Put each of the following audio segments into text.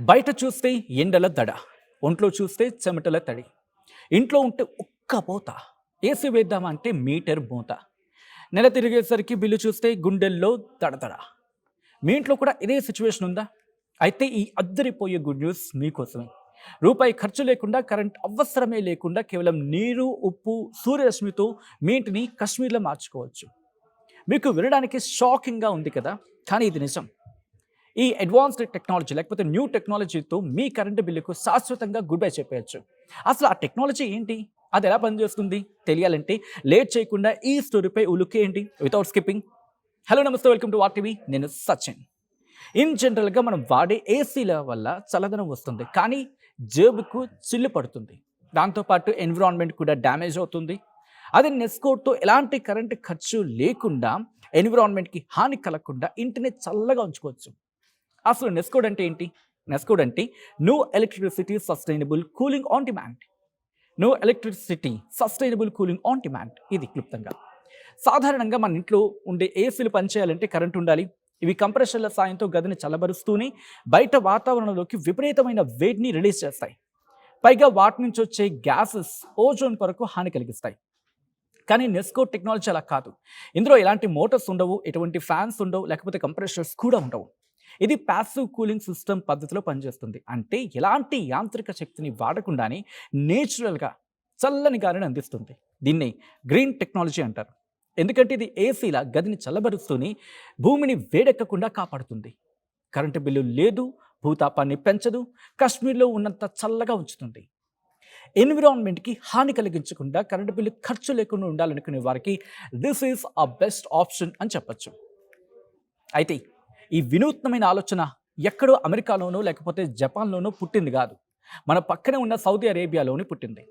బయట చూస్తే ఎండల దడ, ఒంట్లో చూస్తే చెమటల తడి. ఇంట్లో ఉంటే ఒక్క పోత, ఏసీ వేద్దామంటే మీటర్ మూత. నెల తిరిగేసరికి బిల్లు చూస్తే గుండెల్లో దడదడ. మీ ఇంట్లో కూడా ఇదే సిచ్యువేషన్ ఉందా? అయితే ఈ అద్దరిపోయే గుడ్ న్యూస్ మీకోసమే. రూపాయి ఖర్చు లేకుండా, కరెంట్ అవసరమే లేకుండా కేవలం నీరు, ఉప్పు, సూర్యరశ్మితో మీ ఇంటిని కశ్మీర్లో మార్చుకోవచ్చు. మీకు వినడానికి షాకింగ్గా ఉంది కదా, కానీ ఇది నిజం. ఈ అడ్వాన్స్డ్ టెక్నాలజీ లేకపోతే న్యూ టెక్నాలజీతో మీ కరెంటు బిల్లుకు శాశ్వతంగా గుడ్ బై చెప్పేయచ్చు. అసలు ఆ టెక్నాలజీ ఏంటి, అది ఎలా పనిచేస్తుంది తెలియాలంటే లేట్ చేయకుండా ఈ స్టోరీపై ఉలుకేయండి వితౌట్ స్కిప్పింగ్. హలో నమస్తే, వెల్కమ్ టు వార్ టీవీ. నేను సచిన్. ఇన్ జనరల్గా మనం వాడే ఏసీల వల్ల చల్లదనం వస్తుంది, కానీ జేబుకు చిల్లు పడుతుంది. దాంతోపాటు ఎన్విరాన్మెంట్ కూడా డ్యామేజ్ అవుతుంది. అదే నెస్కోడ్తో ఎలాంటి కరెంటు ఖర్చు లేకుండా, ఎన్విరాన్మెంట్కి హాని కలగకుండా ఇంటిని చల్లగా ఉంచుకోవచ్చు. అసలు నెస్కోడ్ అంటే ఏంటి? నెస్కోడ్ అంటే no electricity sustainable cooling on demand. No electricity sustainable cooling on demand. ఇది క్లుప్తంగా. సాధారణంగా మన ఇంట్లో ఉండే ఏసీలు పనిచేయాలంటే కరెంట్ ఉండాలి. ఇవి కంప్రెషర్ల సాయంతో గదిని చల్లబరుస్తూనే బయట వాతావరణంలోకి విపరీతమైన వేడిని రిలీజ్ చేస్తాయి. పైగా వాటి నుంచి వచ్చే గ్యాసెస్ ఓజోన్ కొరకు హాని కలిగిస్తాయి. కానీ నెస్కోడ్ టెక్నాలజీ అలా కాదు. ఇందులో ఎలాంటి మోటార్స్ ఉండవు, ఎటువంటి ఫ్యాన్స్ ఉండవు, లేకపోతే కంప్రెషర్స్ కూడా ఉండవు. ఇది ప్యాసివ్ కూలింగ్ సిస్టమ్ పద్ధతిలో పనిచేస్తుంది. అంటే ఎలాంటి యాంత్రిక శక్తిని వాడకుండానే నేచురల్గా చల్లని గాలిని అందిస్తుంది. దీన్ని గ్రీన్ టెక్నాలజీ అంటారు. ఎందుకంటే ఇది ఏసీలా గదిని చల్లబరుస్తూనే భూమిని వేడెక్కకుండా కాపాడుతుంది. కరెంటు బిల్లు లేదు, భూతాపాన్ని పెంచదు, కాశ్మీర్లో ఉన్నంత చల్లగా ఉంచుతుంది. ఎన్విరాన్మెంట్కి హాని కలిగించకుండా కరెంటు బిల్లు ఖర్చు లేకుండా ఉండాలనుకునే వారికి this is a best option అని చెప్పచ్చు. అయితే ఈ వినూత్నమైన ఆలోచన ఎక్కడో అమెరికాలోనో లేకపోతే జపాన్లోనో పుట్టింది కాదు. మన పక్కనే ఉన్న సౌదీ అరేబియాలోని పుట్టింది.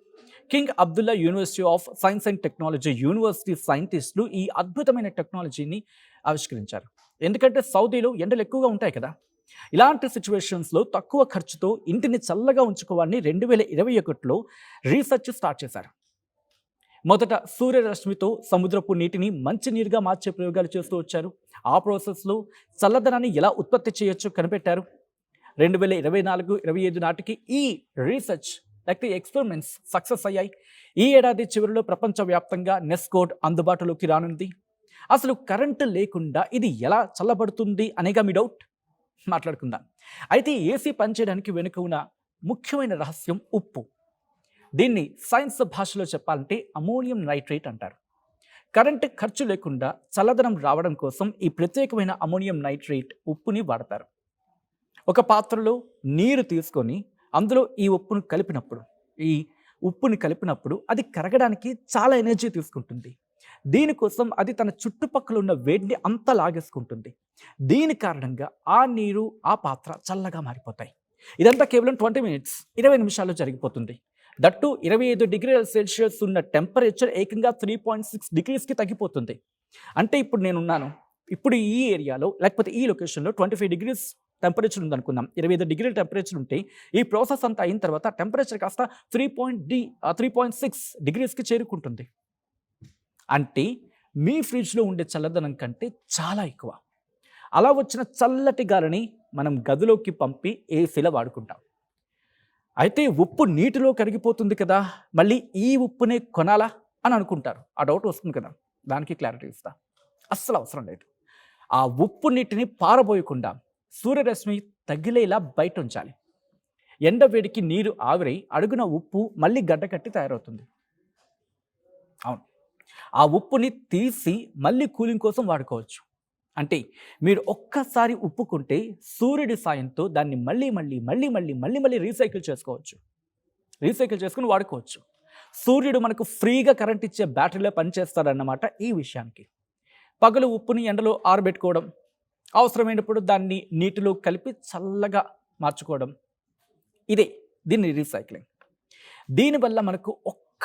King Abdullah university of science and technology university సైంటిస్టులు ఈ అద్భుతమైన టెక్నాలజీని ఆవిష్కరించారు. ఎందుకంటే సౌదీలో ఎండలు ఎక్కువగా ఉంటాయి కదా. ఇలాంటి సిచ్యువేషన్స్లో తక్కువ ఖర్చుతో ఇంటిని చల్లగా ఉంచుకోవాలని 2021లో రీసెర్చ్ స్టార్ట్ చేశారు. మొదట సూర్యరశ్మితో సముద్రపు నీటిని మంచినీరుగా మార్చే ప్రయోగాలు చేస్తూ వచ్చారు. ఆ ప్రాసెస్లో చల్లదనాన్ని ఎలా ఉత్పత్తి చేయొచ్చో కనిపెట్టారు. 2024-25 నాటికి ఈ రీసెర్చ్ లేకపోతే ఎక్స్పెరిమెంట్స్ సక్సెస్ అయ్యాయి. ఈ ఏడాది చివరిలో ప్రపంచవ్యాప్తంగా నెస్కోడ్ అందుబాటులోకి రానుంది. అసలు కరెంటు లేకుండా ఇది ఎలా చల్లబడుతుంది అనేగా మీ డౌట్. మాట్లాడుకుందాం. అయితే ఏసీ పనిచేయడానికి వెనుక ఉన్న ముఖ్యమైన రహస్యం ఉప్పు. దీన్ని సైన్స్ భాషలో చెప్పాలంటే అమోనియం నైట్రేట్ అంటారు. కరెంటు ఖర్చు లేకుండా చల్లదనం రావడం కోసం ఈ ప్రత్యేకమైన అమోనియం నైట్రేట్ ఉప్పుని వాడతారు. ఒక పాత్రలో నీరు తీసుకొని అందులో ఈ ఉప్పుని కలిపినప్పుడు అది కరగడానికి చాలా ఎనర్జీ తీసుకుంటుంది. దీనికోసం అది తన చుట్టుపక్కల ఉన్న వేడిని అంతా లాగేసుకుంటుంది. దీని కారణంగా ఆ నీరు, ఆ పాత్ర చల్లగా మారిపోతాయి. ఇదంతా కేవలం 20 మినిట్స్ 20 నిమిషాల్లో జరిగిపోతుంది. దట్టు 25 డిగ్రీల సెల్సియస్ ఉన్న టెంపరేచర్ ఏకంగా 3.6 డిగ్రీస్కి తగ్గిపోతుంది. అంటే ఇప్పుడు ఈ ఏరియాలో లేకపోతే ఈ లొకేషన్లో 25 డిగ్రీస్ టెంపరేచర్ ఉందనుకుందాం. 25 డిగ్రీల టెంపరేచర్ ఉంటే ఈ ప్రాసెస్ అంతా అయిన తర్వాత టెంపరేచర్ కాస్త 3.6 డిగ్రీస్కి చేరుకుంటుంది. అంటే మీ ఫ్రిడ్జ్లో ఉండే చల్లదనం కంటే చాలా ఎక్కువ. అలా వచ్చిన చల్లటి గాలిని మనం గదిలోకి పంపి ఏసీలో వాడుకుంటాం. అయితే ఉప్పు నీటిలో కరిగిపోతుంది కదా, మళ్ళీ ఈ ఉప్పునే కొనాలా అని అనుకుంటారు. ఆ డౌట్ వస్తుంది కదా, దానికి క్లారిటీ ఇస్తా. అస్సలు అవసరం లేదు. ఆ ఉప్పు నీటిని పారబోయకుండా సూర్యరశ్మి తగిలేలా బయట ఉంచాలి. ఎండ వేడికి నీరు ఆవిరై అడుగున ఉప్పు మళ్ళీ గడ్డకట్టి తయారవుతుంది. అవును, ఆ ఉప్పుని తీసి మళ్ళీ కూలింగ్ కోసం వాడుకోవచ్చు. అంటే మీరు ఒక్కసారి ఉప్పు కొంటే సూర్యుడి సాయంతో దాన్ని మళ్ళీ రీసైకిల్ చేసుకుని వాడుకోవచ్చు. సూర్యుడు మనకు ఫ్రీగా కరెంట్ ఇచ్చే బ్యాటరీలో పనిచేస్తాడన్నమాట. ఈ విషయానికి పగలు ఉప్పుని ఎండలో ఆరబెట్టుకోవడం, అవసరమైనప్పుడు దాన్ని నీటిలో కలిపి చల్లగా మార్చుకోవడం, దీన్ని రీసైక్లింగ్. దీనివల్ల మనకు ఒక్క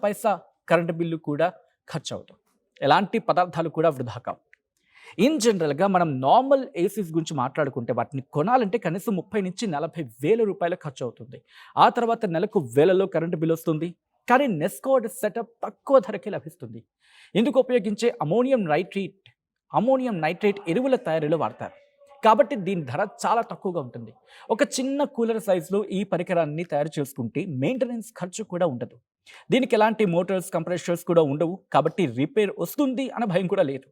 పైసా కరెంటు బిల్లు కూడా ఖర్చు అవుతుంది. ఎలాంటి పదార్థాలు కూడా వృధా కావు. ఇన్ జనరల్గా మనం నార్మల్ ఏసీస్ గురించి మాట్లాడుకుంటే వాటిని కొనాలంటే కనీసం 30,000-40,000 వేల రూపాయల ఖర్చు అవుతుంది. ఆ తర్వాత నెలకు వేలలో కరెంటు బిల్ వస్తుంది. కానీ నెస్కోడ్ సెటప్ తక్కువ ధరకే లభిస్తుంది. ఇందుకు ఉపయోగించే అమోనియం నైట్రేట్ ఎరువుల తయారీలో వాడతారు. కాబట్టి దీని ధర చాలా తక్కువగా ఉంటుంది. ఒక చిన్న కూలర్ సైజులో ఈ పరికరాన్ని తయారు చేసుకుంటే మెయింటెనెన్స్ ఖర్చు కూడా ఉండదు. దీనికి ఎలాంటి మోటార్స్, కంప్రెషర్స్ కూడా ఉండవు. కాబట్టి రిపేర్ వస్తుంది అనే భయం కూడా లేదు.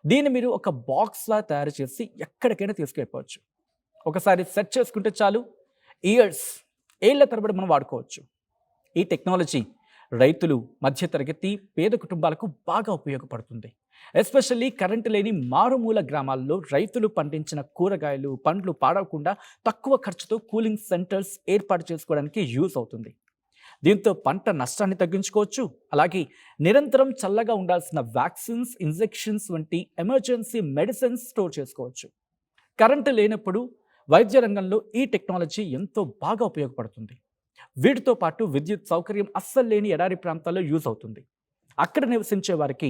దీన్ని మీరు ఒక బాక్స్‌లా తయారు చేసి ఎక్కడికైనా తీసుకెళ్ళిపోవచ్చు. ఒకసారి సెట్ చేసుకుంటే చాలు, ఇయర్స్, ఏళ్ల తరబడి మనం వాడుకోవచ్చు. ఈ టెక్నాలజీ రైతులు, మధ్యతరగతి, పేద కుటుంబాలకు బాగా ఉపయోగపడుతుంది. ఎస్పెషల్లీ కరెంటు లేని మారుమూల గ్రామాల్లో రైతులు పండించిన కూరగాయలు, పండ్లు పాడవకుండా తక్కువ ఖర్చుతో కూలింగ్ సెంటర్స్ ఏర్పాటు చేసుకోవడానికి యూజ్ అవుతుంది. దీంతో పంట నష్టాన్ని తగ్గించుకోవచ్చు. అలాగే నిరంతరం చల్లగా ఉండాల్సిన వ్యాక్సిన్స్, ఇంజెక్షన్స్ వంటి ఎమర్జెన్సీ మెడిసిన్స్ స్టోర్ చేసుకోవచ్చు. కరెంటు లేనప్పుడు వైద్య రంగంలో ఈ టెక్నాలజీ ఎంతో బాగా ఉపయోగపడుతుంది. వీటితో పాటు విద్యుత్ సౌకర్యం అస్సలు లేని ఎడారి ప్రాంతాల్లో యూజ్ అవుతుంది. అక్కడ నివసించే వారికి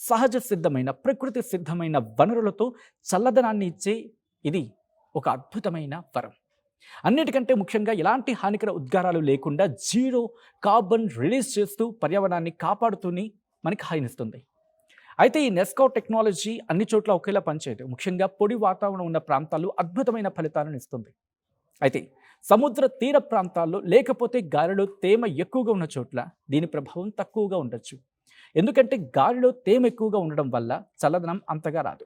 సహజ సిద్ధమైన, ప్రకృతి సిద్ధమైన వనరులతో చల్లదనాన్ని ఇచ్చే ఇది ఒక అద్భుతమైన వరం. అన్నిటికంటే ముఖ్యంగా ఎలాంటి హానికర ఉద్గారాలు లేకుండా జీరో కార్బన్ రిలీజ్ చేస్తూ పర్యావరణాన్ని కాపాడుతూనే మనకి హాయినిస్తుంది. అయితే ఈ నెస్కో టెక్నాలజీ అన్ని చోట్ల ఒకేలా పనిచేయదు. ముఖ్యంగా పొడి వాతావరణం ఉన్న ప్రాంతాల్లో అద్భుతమైన ఫలితాలను ఇస్తుంది. అయితే సముద్ర తీర ప్రాంతాల్లో లేకపోతే గాలిలో తేమ ఎక్కువగా ఉన్న చోట్ల దీని ప్రభావం తక్కువగా ఉండొచ్చు. ఎందుకంటే గాలిలో తేమ ఎక్కువగా ఉండడం వల్ల చల్లదనం అంతగా రాదు.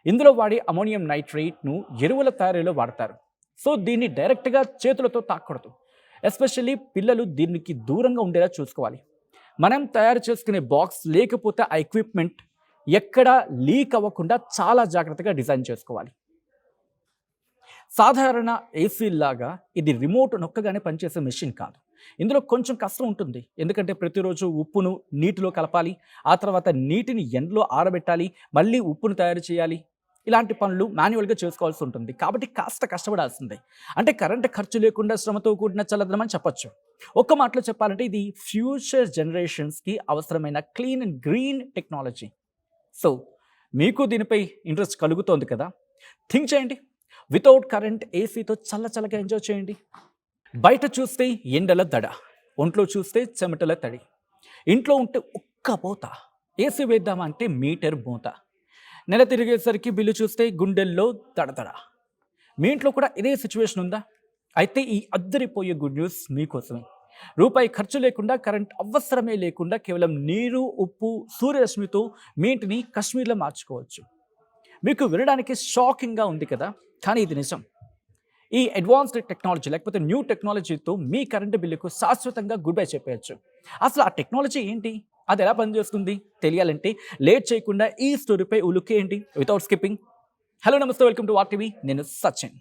ఇందులో వాడే అమోనియం నైట్రేట్ను ఎరువుల తయారీలో వాడతారు. సో దీన్ని డైరెక్ట్గా చేతులతో తాకూడదు. ఎస్పెషల్లీ పిల్లలు దీనికి దూరంగా ఉండేలా చూసుకోవాలి. మనం తయారు చేసుకునే బాక్స్ లేకపోతే ఆ ఎక్విప్మెంట్ ఎక్కడా లీక్ అవ్వకుండా చాలా జాగ్రత్తగా డిజైన్ చేసుకోవాలి. సాధారణ ఏసీ లాగా ఇది రిమోట్ నొక్కగానే పనిచేసే మెషిన్ కాదు. ఇందులో కొంచెం కష్టం ఉంటుంది. ఎందుకంటే ప్రతిరోజు ఉప్పును నీటిలో కలపాలి, ఆ తర్వాత నీటిని ఎండలో ఆరబెట్టాలి, మళ్ళీ ఉప్పును తయారు చేయాలి. ఇలాంటి పనులు మాన్యువల్గా చేసుకోవాల్సి ఉంటుంది. కాబట్టి కాస్త కష్టపడాల్సిందే. అంటే కరెంట్ ఖర్చు లేకుండా శ్రమతో కూడిన చల్లదనం అని చెప్పొచ్చు. ఒక్క మాటలో చెప్పాలంటే ఇది ఫ్యూచర్ జనరేషన్స్కి అవసరమైన clean and green technology. So మీకు దీనిపై ఇంట్రెస్ట్ కలుగుతోంది కదా? థింక్ చేయండి. వితౌట్ కరెంట్ ఏసీతో చల్లగా ఎంజాయ్ చేయండి. బయట చూస్తే ఎండల దడ, ఒంట్లో చూస్తే చెమటల తడి, ఇంట్లో ఉంటే ఒక్క పోత, ఏసీ వేద్దామా అంటే మీటర్ మూత, నెల తిరిగేసరికి బిల్లు చూస్తే గుండెల్లో దడదడ. మీ ఇంట్లో కూడా ఇదే సిచ్యువేషన్ ఉందా? అయితే ఈ అద్దరిపోయే గుడ్ న్యూస్ మీకోసమే. రూపాయి ఖర్చు లేకుండా, కరెంట్ అవసరమే లేకుండా కేవలం నీరు, ఉప్పు, సూర్యరశ్మితో మీ ఇంటిని కాశ్మీర్లో మార్చుకోవచ్చు. మీకు వినడానికి షాకింగ్గా ఉంది కదా, కానీ ఇది నిజం. ఈ అడ్వాన్స్డ్ టెక్నాలజీ లేకపోతే న్యూ టెక్నాలజీతో మీ కరెంటు బిల్లుకు శాశ్వతంగా గుడ్ బై చెప్పేయచ్చు. అసలు ఆ టెక్నాలజీ ఏంటి, అది ఎలా పనిచేస్తుంది తెలియాలంటే లేట్ చేయకుండా ఈ స్టోరీపై ఉలుకేయండి వితౌట్ స్కిప్పింగ్. హలో నమస్తే, వెల్కమ్ టు వార్ టీవీ. నేను సచిన్.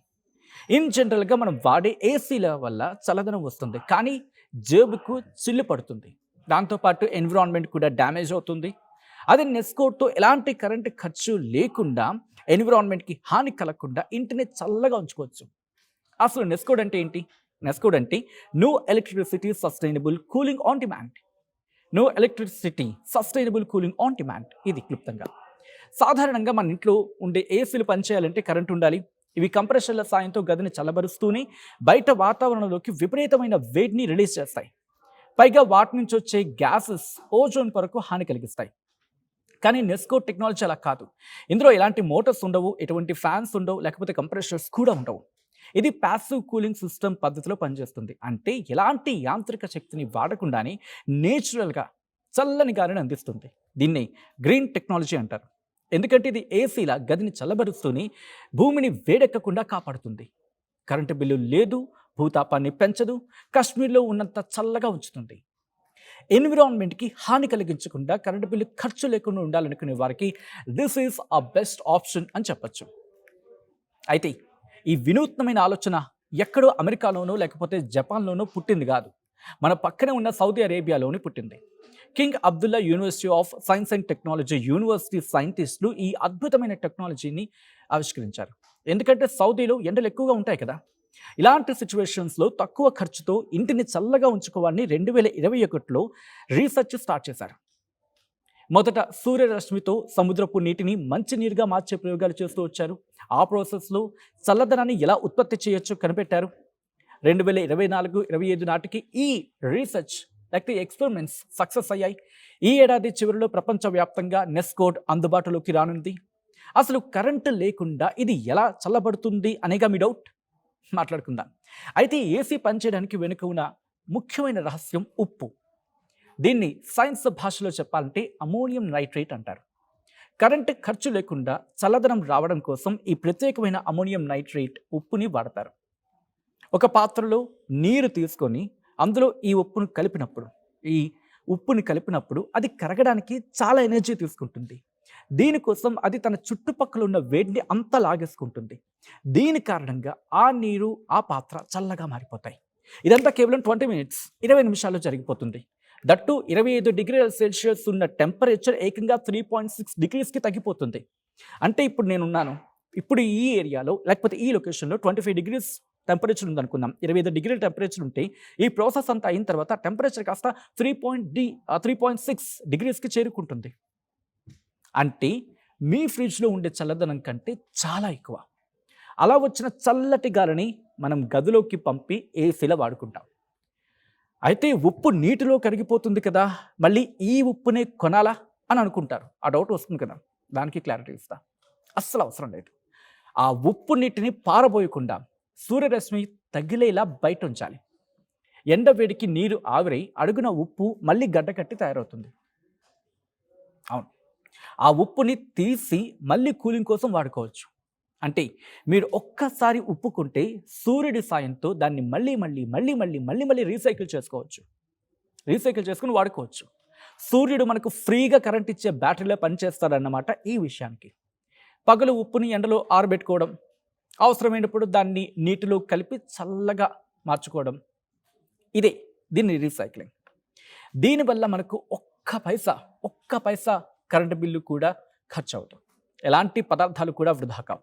ఇన్ జనరల్గా మనం వాడే ఏసీల వల్ల చల్లదనం వస్తుంది, కానీ జేబుకు చిల్లు పడుతుంది. దాంతోపాటు ఎన్విరాన్మెంట్ కూడా డ్యామేజ్ అవుతుంది. అదే నెస్కోతో ఎలాంటి కరెంటు ఖర్చు లేకుండా, ఎన్విరాన్మెంట్కి హాని కలగకుండా ఇంటిని చల్లగా ఉంచుకోవచ్చు. అసలు నెస్కోడ్ అంటే ఏంటి? నెస్కోడ్ అంటే no electricity sustainable cooling on demand. No electricity sustainable cooling on demand. ఇది క్లుప్తంగా. సాధారణంగా మన ఇంట్లో ఉండే ఏసీలు పనిచేయాలంటే కరెంట్ ఉండాలి. ఇవి కంప్రెషర్ల సాయంతో గదిని చల్లబరుస్తూనే బయట వాతావరణంలోకి విపరీతమైన వేడిని రిలీజ్ చేస్తాయి. పైగా వాటి నుంచి వచ్చే గ్యాసెస్ ఓజోన్ కొరకు హాని కలిగిస్తాయి. కానీ నెస్కో టెక్నాలజీ అలా కాదు. ఇందులో ఎలాంటి మోటార్స్ ఉండవు, ఎటువంటి ఫ్యాన్స్ ఉండవు, లేకపోతే కంప్రెషర్స్ కూడా ఉండవు. ఇది ప్యాసివ్ కూలింగ్ సిస్టమ్ పద్ధతిలో పనిచేస్తుంది. అంటే ఎలాంటి యాంత్రిక శక్తిని వాడకుండానే నేచురల్గా చల్లని గాలిని అందిస్తుంది. దీన్ని గ్రీన్ టెక్నాలజీ అంటారు. ఎందుకంటే ఇది ఏసీలా గదిని చల్లబరుస్తూనే భూమిని వేడెక్కకుండా కాపాడుతుంది. కరెంటు బిల్లు లేదు, భూతాపాన్ని పెంచదు, కాశ్మీర్లో ఉన్నంత చల్లగా ఉంచుతుంది. ఎన్విరాన్మెంట్కి హాని కలిగించకుండా కరెంటు బిల్లు ఖర్చు లేకుండా ఉండాలనుకునే వారికి this is a best option అని చెప్పచ్చు. అయితే ఈ వినూత్నమైన ఆలోచన ఎక్కడో అమెరికాలోనో లేకపోతే జపాన్లోనో పుట్టింది కాదు. మన పక్కనే ఉన్న సౌదీ అరేబియాలోని పుట్టింది. King Abdullah university of science and technology university సైంటిస్టులు ఈ అద్భుతమైన టెక్నాలజీని ఆవిష్కరించారు. ఎందుకంటే సౌదీలో ఎండలు ఎక్కువగా ఉంటాయి కదా. ఇలాంటి సిచ్యువేషన్స్లో తక్కువ ఖర్చుతో ఇంటిని చల్లగా ఉంచుకోవాలని 2021లో రీసెర్చ్ స్టార్ట్ చేశారు. మొదట సూర్యరశ్మితో సముద్రపు నీటిని మంచినీరుగా మార్చే ప్రయోగాలు చేస్తూ వచ్చారు. ఆ ప్రాసెస్లో చల్లదనాన్ని ఎలా ఉత్పత్తి చేయొచ్చో కనిపెట్టారు. 2024-25 నాటికి ఈ రీసెర్చ్ లేకపోతే ఎక్స్పెరిమెంట్స్ సక్సెస్ అయ్యాయి. ఈ ఏడాది చివరిలో ప్రపంచవ్యాప్తంగా నెస్కోడ్ అందుబాటులోకి రానుంది. అసలు కరెంటు లేకుండా ఇది ఎలా చల్లబడుతుంది అనేగా మీ డౌట్. మాట్లాడుకుందాం. అయితే ఏసీ పనిచేయడానికి వెనుక ఉన్న ముఖ్యమైన రహస్యం ఉప్పు. దీన్ని సైన్స్ భాషలో చెప్పాలంటే అమోనియం నైట్రేట్ అంటారు. కరెంటు ఖర్చు లేకుండా చల్లదనం రావడం కోసం ఈ ప్రత్యేకమైన అమోనియం నైట్రేట్ ఉప్పుని వాడతారు. ఒక పాత్రలో నీరు తీసుకొని అందులో ఈ ఉప్పుని కలిపినప్పుడు అది కరగడానికి చాలా ఎనర్జీ తీసుకుంటుంది. దీనికోసం అది తన చుట్టుపక్కల ఉన్న వేడిని అంతా లాగేసుకుంటుంది. దీని కారణంగా ఆ నీరు ఆ పాత్ర చల్లగా మారిపోతాయి. ఇదంతా కేవలం 20 మినిట్స్ 20 నిమిషాల్లో జరిగిపోతుంది. దట్టు 25 డిగ్రీల సెల్సియస్ ఉన్న టెంపరేచర్ ఏకంగా 3.6 డిగ్రీస్కి తగ్గిపోతుంది. అంటే ఇప్పుడు ఈ ఏరియాలో లేకపోతే ఈ లొకేషన్లో 25 డిగ్రీస్ టెంపరేచర్ ఉందనుకుందాం. 25 డిగ్రీల టెంపరేచర్ ఉంటే ఈ ప్రాసెస్ అంతా అయిన తర్వాత టెంపరేచర్ కాస్త 3.6 డిగ్రీస్కి చేరుకుంటుంది. అంటే మీ ఫ్రిడ్జ్లో ఉండే చల్లదనం కంటే చాలా ఎక్కువ. అలా వచ్చిన చల్లటి గాలిని మనం గదిలోకి పంపి ఏసీలో వాడుకుంటాం. అయితే ఉప్పు నీటిలో కరిగిపోతుంది కదా, మళ్ళీ ఈ ఉప్పునే కొనాలా అని అనుకుంటారు. ఆ డౌట్ వస్తుంది కదా, దానికి క్లారిటీ ఇస్తా. అస్సలు అవసరం లేదు. ఆ ఉప్పు నీటిని పారబోయకుండా సూర్యరశ్మి తగిలేలా బయట ఉంచాలి. ఎండ వేడికి నీరు ఆవిరై అడుగున ఉప్పు మళ్ళీ గడ్డకట్టి తయారవుతుంది. అవును, ఆ ఉప్పుని తీసి మళ్ళీ కూలింగ్ కోసం వాడుకోవచ్చు. అంటే మీరు ఒక్కసారి ఉప్పు కొంటే సూర్యుడి సాయంతో దాన్ని మళ్ళీ రీసైకిల్ చేసుకొని వాడుకోవచ్చు. సూర్యుడు మనకు ఫ్రీగా కరెంట్ ఇచ్చే బ్యాటరీలో పనిచేస్తాడన్నమాట. ఈ విషయానికి పగలు ఉప్పుని ఎండలో ఆరబెట్టుకోవడం, అవసరమైనప్పుడు దాన్ని నీటిలో కలిపి చల్లగా మార్చుకోవడం, దీన్ని రీసైక్లింగ్. దీనివల్ల మనకు ఒక్క పైసా కరెంటు బిల్లు కూడా ఖర్చు అవుతుంది. ఎలాంటి పదార్థాలు కూడా వృధా కావు.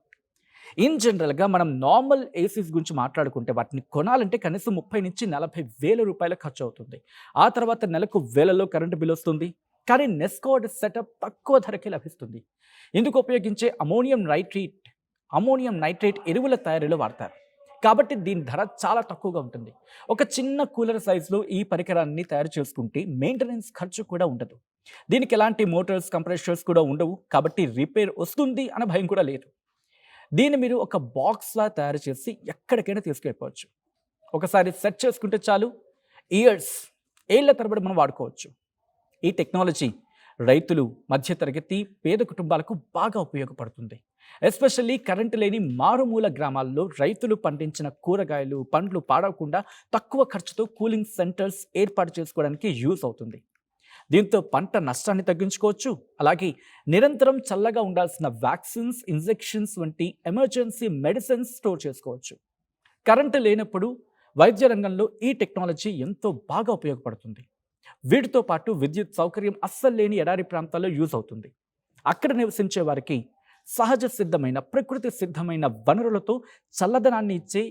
ఇన్ జనరల్గా మనం నార్మల్ ఏసీస్ గురించి మాట్లాడుకుంటే వాటిని కొనాలంటే కనీసం 30 నుంచి 40 వేల రూపాయల ఖర్చు అవుతుంది. ఆ తర్వాత నెలకు వేలలో కరెంటు బిల్ వస్తుంది. కానీ నెస్కార్డ్ సెటప్ తక్కువ ధరకే లభిస్తుంది. ఇందుకు ఉపయోగించే అమోనియం నైట్రేట్ ఎరువుల తయారీలో వాడతారు. కాబట్టి దీని ధర చాలా తక్కువగా ఉంటుంది. ఒక చిన్న కూలర్ సైజులో ఈ పరికరాన్ని తయారు చేసుకుంటే మెయింటెనెన్స్ ఖర్చు కూడా ఉండదు. దీనికి ఎలాంటి మోటార్స్, కంప్రెషర్స్ కూడా ఉండవు. కాబట్టి రిపేర్ వస్తుంది అనే భయం కూడా లేదు. దీన్ని మీరు ఒక బాక్స్లా తయారు చేసి ఎక్కడికైనా తీసుకెళ్ళిపోవచ్చు. ఒకసారి సెట్ చేసుకుంటే చాలు, ఏళ్ల తరబడి మనం వాడుకోవచ్చు. ఈ టెక్నాలజీ రైతులు, మధ్యతరగతి, పేద కుటుంబాలకు బాగా ఉపయోగపడుతుంది. ఎస్పెషల్లీ కరెంటు లేని మారుమూల గ్రామాల్లో రైతులు పండించిన కూరగాయలు, పండ్లు పాడవకుండా తక్కువ ఖర్చుతో కూలింగ్ సెంటర్స్ ఏర్పాటు చేసుకోవడానికి యూజ్ అవుతుంది. దీంతో పంట నష్టాన్ని తగ్గించుకోవచ్చు. అలాగే నిరంతరం చల్లగా ఉండాల్సిన వ్యాక్సిన్స్, ఇంజెక్షన్స్ వంటి ఎమర్జెన్సీ మెడిసిన్స్ స్టోర్ చేసుకోవచ్చు. కరెంటు లేనప్పుడు వైద్య రంగంలో ఈ టెక్నాలజీ ఎంతో బాగా ఉపయోగపడుతుంది. వీటితో పాటు విద్యుత్ సౌకర్యం అస్సలు లేని ఎడారి ప్రాంతాల్లో యూజ్ అవుతుంది. అక్కడ నివసించే వారికి సహజ సిద్ధమైన, ప్రకృతి సిద్ధమైన వనరులతో చల్లదనాన్ని ఇచ్చే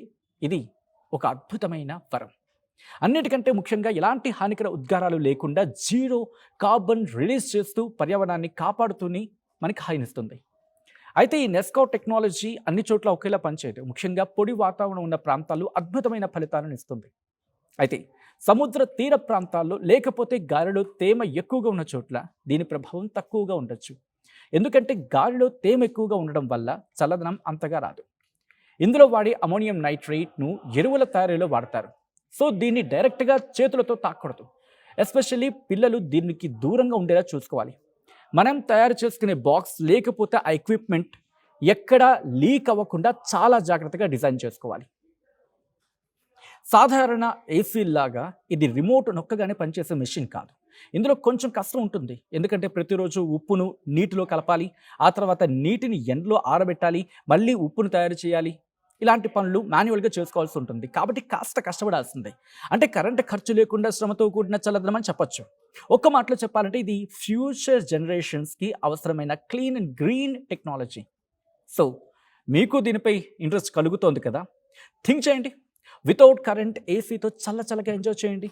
ఇది ఒక అద్భుతమైన వరం. అన్నిటికంటే ముఖ్యంగా ఎలాంటి హానికర ఉద్గారాలు లేకుండా జీరో కార్బన్ రిలీజ్ చేస్తూ పర్యావరణాన్ని కాపాడుతూనే మనకి హాయినిస్తుంది. అయితే ఈ నెస్కార్డ్ టెక్నాలజీ అన్ని చోట్ల ఒకేలా పనిచేయదు. ముఖ్యంగా పొడి వాతావరణం ఉన్న ప్రాంతాల్లో అద్భుతమైన ఫలితాలను ఇస్తుంది. అయితే సముద్ర తీర ప్రాంతాల్లో లేకపోతే గాలిలో తేమ ఎక్కువగా ఉన్న చోట్ల దీని ప్రభావం తక్కువగా ఉండొచ్చు. ఎందుకంటే గాలిలో తేమ ఎక్కువగా ఉండడం వల్ల చల్లదనం అంతగా రాదు. ఇందులో వాడే అమోనియం నైట్రేట్ను ఎరువుల తయారీలో వాడతారు. సో దీన్ని డైరెక్ట్గా చేతులతో తాకూడదు. ఎస్పెషల్లీ పిల్లలు దీనికి దూరంగా ఉండేలా చూసుకోవాలి. మనం తయారు చేసుకునే బాక్స్ లేకపోతే ఆ ఎక్విప్మెంట్ ఎక్కడా లీక్ అవ్వకుండా చాలా జాగ్రత్తగా డిజైన్ చేసుకోవాలి. సాధారణ ఏసీ లాగా ఇది రిమోట్ నొక్కగానే పనిచేసే మెషిన్ కాదు. ఇందులో కొంచెం కష్టం ఉంటుంది. ఎందుకంటే ప్రతిరోజు ఉప్పును నీటిలో కలపాలి, ఆ తర్వాత నీటిని ఎండలో ఆరబెట్టాలి, మళ్ళీ ఉప్పును తయారు చేయాలి. ఇలాంటి పనులు మాన్యువల్గా చేసుకోవాల్సి ఉంటుంది. కాబట్టి కాస్త కష్టపడాల్సిందే. అంటే కరెంట్ ఖర్చు లేకుండా శ్రమతో కూడిన చల్లదనం అని చెప్పొచ్చు. ఒక్క మాటలో చెప్పాలంటే ఇది ఫ్యూచర్ జనరేషన్స్కి అవసరమైన clean and green technology. So మీకు దీనిపై ఇంట్రెస్ట్ కలుగుతోంది కదా, థింక్ చేయండి. వితౌట్ కరెంట్ ఏసీతో చల్లగా ఎంజాయ్ చేయండి.